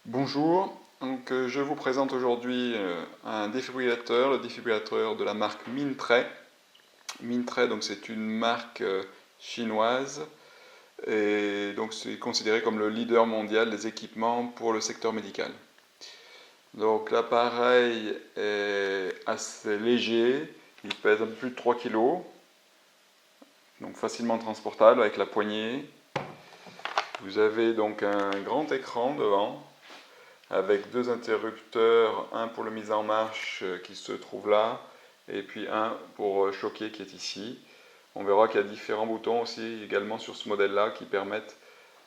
Bonjour, je vous présente aujourd'hui un défibrillateur, le défibrillateur de la marque Mindray. Mindray, donc c'est une marque chinoise et donc c'est considéré comme le leader mondial des équipements pour le secteur médical. Donc l'appareil est assez léger, il pèse un peu plus de 3 kg, donc facilement transportable avec la poignée. Vous avez donc un grand écran devant, avec deux interrupteurs, un pour la mise en marche qui se trouve là, et puis un pour choquer qui est ici. On verra qu'il y a différents boutons aussi également sur ce modèle-là qui permettent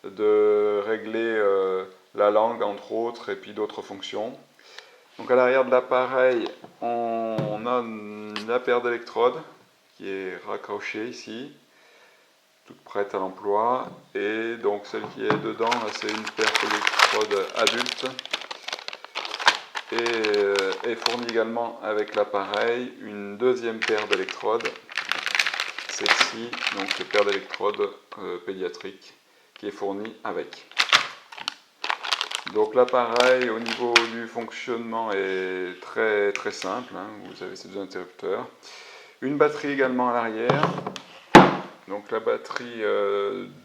de régler la langue entre autres, et puis d'autres fonctions. Donc à l'arrière de l'appareil, on a la paire d'électrodes qui est raccrochée ici, toute prête à l'emploi, et donc celle qui est dedans, c'est une paire d'électrodes adulte et est fournie également avec l'appareil une deuxième paire d'électrodes, celle-ci, donc cette paire d'électrodes pédiatriques qui est fournie avec. Donc l'appareil au niveau du fonctionnement est très très simple, hein. Vous avez ces deux interrupteurs, une batterie également à l'arrière. Donc la batterie,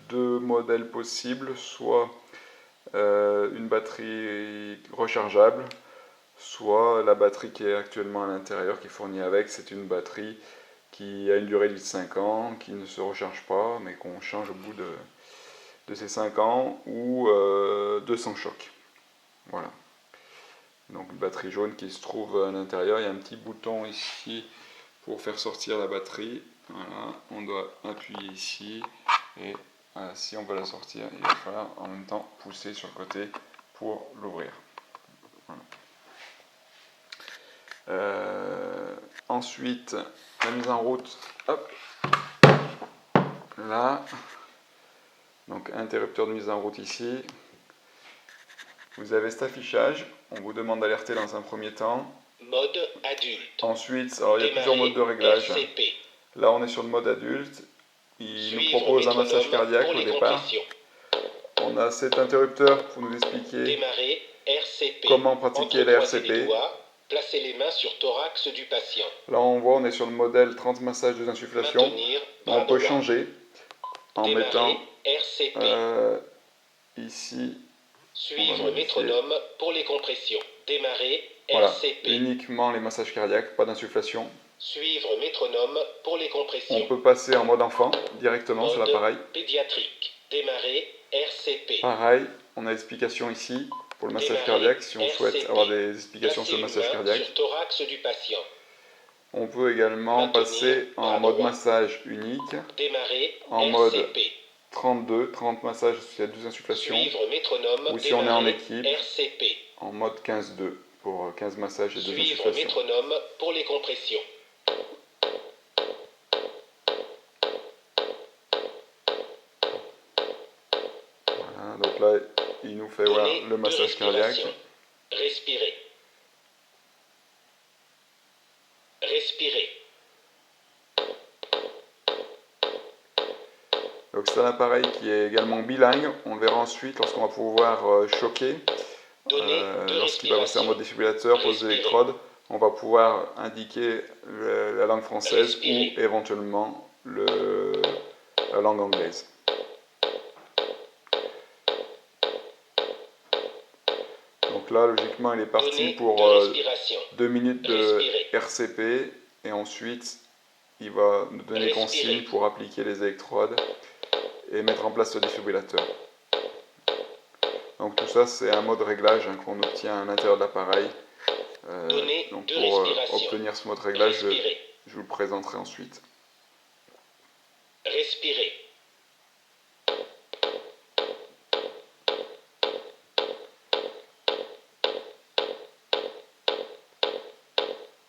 deux modèles possibles, soit une batterie rechargeable, soit la batterie qui est actuellement à l'intérieur, qui est fournie avec, c'est une batterie qui a une durée de 5 ans, qui ne se recharge pas, mais qu'on change au bout de ces 5 ans, ou de son choc. Voilà. Donc une batterie jaune qui se trouve à l'intérieur, il y a un petit bouton ici pour faire sortir la batterie. Voilà, on doit appuyer ici, et voilà, si on veut la sortir, il va falloir en même temps pousser sur le côté pour l'ouvrir. Voilà. Ensuite, la mise en route, hop, là, donc interrupteur de mise en route ici. Vous avez cet affichage, on vous demande d'alerter dans un premier temps. Mode adulte. Ensuite, alors il y a plusieurs modes de réglage. RCP. Là, on est sur le mode adulte. Il nous propose un massage cardiaque au départ. On a cet interrupteur pour nous expliquer comment pratiquer la RCP. Placez les mains sur thorax du patient. Là, on voit, on est sur le modèle 30 massages de insufflation. On peut changer en mettant ici. Suivre métronome pour les compressions. Démarrer voilà, RCP. Uniquement les massages cardiaques, pas d'insufflation. Suivre métronome pour les compressions. On peut passer en mode enfant directement sur l'appareil. Pédiatrique. Démarrer RCP. Pareil, on a l'explication ici pour le massage cardiaque si on souhaite avoir des explications sur le massage cardiaque. Sur thorax du patient. On peut également passer en mode massage unique, en mode 32, 30 massages s'il y a 12 insufflations, ou si on est en équipe, en mode 15-2 pour 15 massages et 2 insufflations. Métronome pour les compressions. Voilà, donc là, il nous fait voir le massage cardiaque. Respirez. Respirez. Donc c'est un appareil qui est également bilingue, on le verra ensuite lorsqu'on va pouvoir choquer. Lorsqu'il va passer en mode défibrillateur, pose d'électrode, on va pouvoir indiquer la langue française ou éventuellement la langue anglaise. Donc là, logiquement, il est parti pour 2 minutes de RCP et ensuite, il va nous donner consigne pour appliquer les électrodes et mettre en place le défibrillateur. Donc tout ça, c'est un mode réglage qu'on obtient à l'intérieur de l'appareil. Donc pour obtenir ce mode réglage, je vous le présenterai ensuite. Respirez.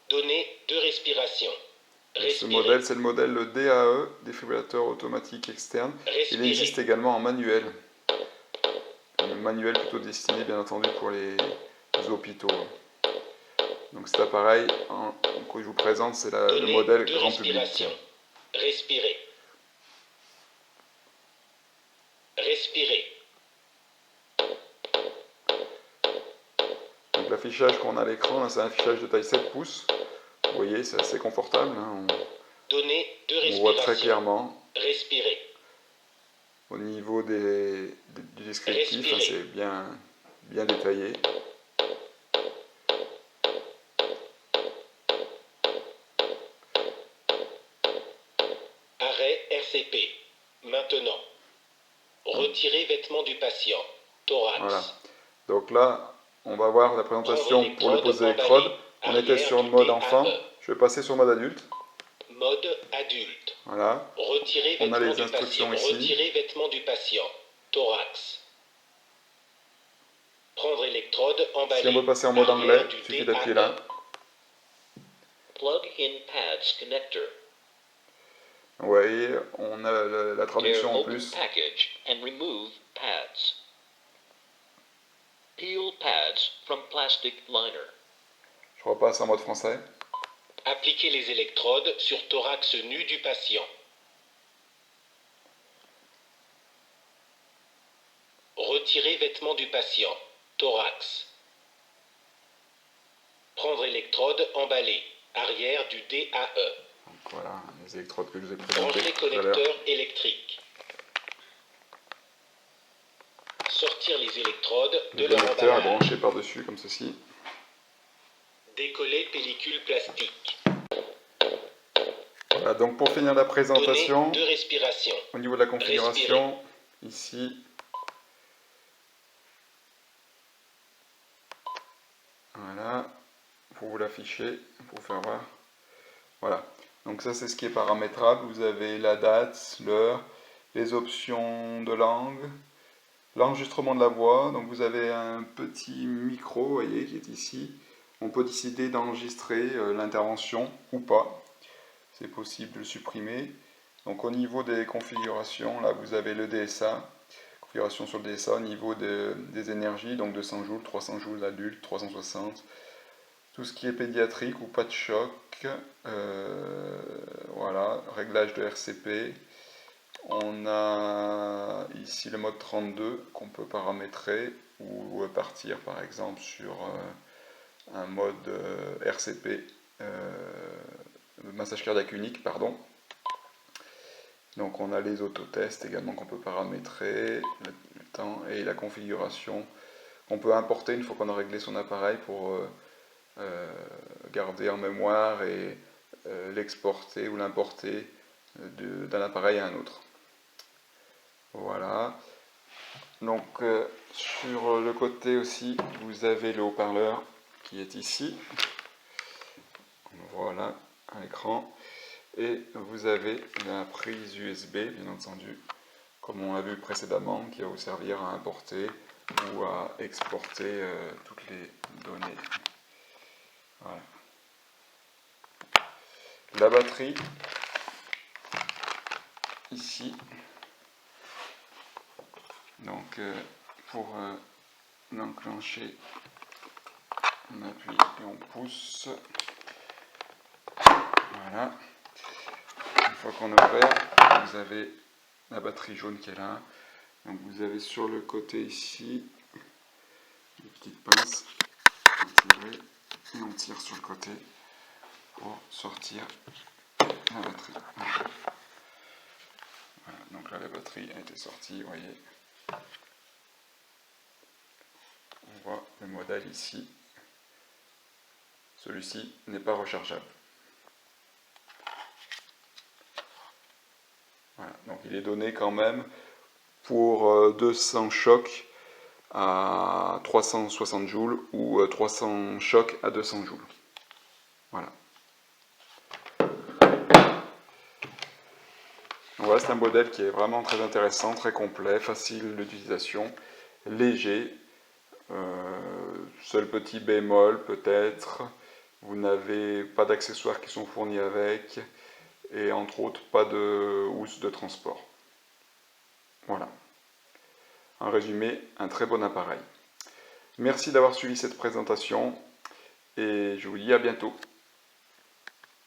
Donner de respiration. Ce modèle, c'est le modèle DAE, défibrillateur automatique externe. Il existe également en manuel. Un manuel plutôt destiné bien entendu pour les hôpitaux. Donc cet appareil que je vous présente, c'est le modèle grand public. Respirez. Respirez. l'affichage qu'on a à l'écran, c'est un affichage de taille 7 pouces. Vous voyez, c'est assez confortable. Hein. Données de respiration. On voit très clairement. Respirer. Au niveau du descriptif, hein, c'est bien détaillé. Arrêt RCP. Maintenant. Retirer vêtements du patient. Thorax. Voilà. Donc là, on va voir la présentation pour le pose d'électrode. On était sur le mode enfant. Je vais passer sur le mode adulte. Mode adulte. Voilà. Retirer On a vêtements les instructions du patient. ici. Retirer vêtements du patient. Thorax. Prendre électrode, emballer. Si on veut passer en mode anglais, il suffit d'appuyer là. Plug in pads connector. Vous voyez, on a la traduction en plus. Package and remove pads. Peel pads from plastic liner. Je repasse en mode français. Appliquer les électrodes sur thorax nu du patient. Retirer vêtements du patient. Thorax. Prendre électrode, emballer. Arrière du DAE. Donc voilà, les électrodes que je vous ai présentées Brancher tout à l'heure. connecteur électrique. Sortir les électrodes de Le leur connecteur est emballage. branché par-dessus, comme ceci. Décoller pellicule plastique. Voilà, donc pour finir la présentation, Données de respiration. au niveau de la configuration, ici, voilà, pour vous l'afficher, pour vous faire voir. Voilà, donc ça c'est ce qui est paramétrable. Vous avez la date, l'heure, les options de langue, l'enregistrement de la voix. Donc vous avez un petit micro, vous voyez, qui est ici. On peut décider d'enregistrer l'intervention ou pas. C'est possible de le supprimer. Donc au niveau des configurations, là vous avez le DSA, configuration sur le DSA au niveau des énergies, donc 200 joules, 300 joules adulte, 360. Tout ce qui est pédiatrique ou pas de choc, voilà, réglage de RCP. On a ici le mode 32 qu'on peut paramétrer ou partir par exemple sur un mode RCP, massage cardiaque unique, pardon. Donc on a les autotests également qu'on peut paramétrer, le temps et la configuration qu'on peut importer une fois qu'on a réglé son appareil pour garder en mémoire et l'exporter ou l'importer d'un appareil à un autre. Voilà. Donc sur le côté aussi, vous avez le haut-parleur qui est ici. Voilà, à l'écran. Et vous avez la prise USB, bien entendu, comme on l'a vu précédemment, qui va vous servir à importer ou à exporter toutes les données. Voilà. La batterie, ici. Donc, pour l'enclencher, on appuie et on pousse. Voilà. Une fois qu'on a ouvert, vous avez la batterie jaune qui est là. Donc vous avez sur le côté ici des petites pinces à tirer et on tire sur le côté pour sortir la batterie. Voilà, donc là la batterie a été sortie, vous voyez. On voit le modèle ici. Celui-ci n'est pas rechargeable. Voilà, donc il est donné quand même pour 200 chocs à 360 joules ou 300 chocs à 200 joules. Voilà. Voilà, c'est un modèle qui est vraiment très intéressant, très complet, facile d'utilisation, léger. Seul petit bémol peut-être, vous n'avez pas d'accessoires qui sont fournis avec, et entre autres pas de housse de transport. Voilà. En résumé, un très bon appareil. Merci d'avoir suivi cette présentation et je vous dis à bientôt.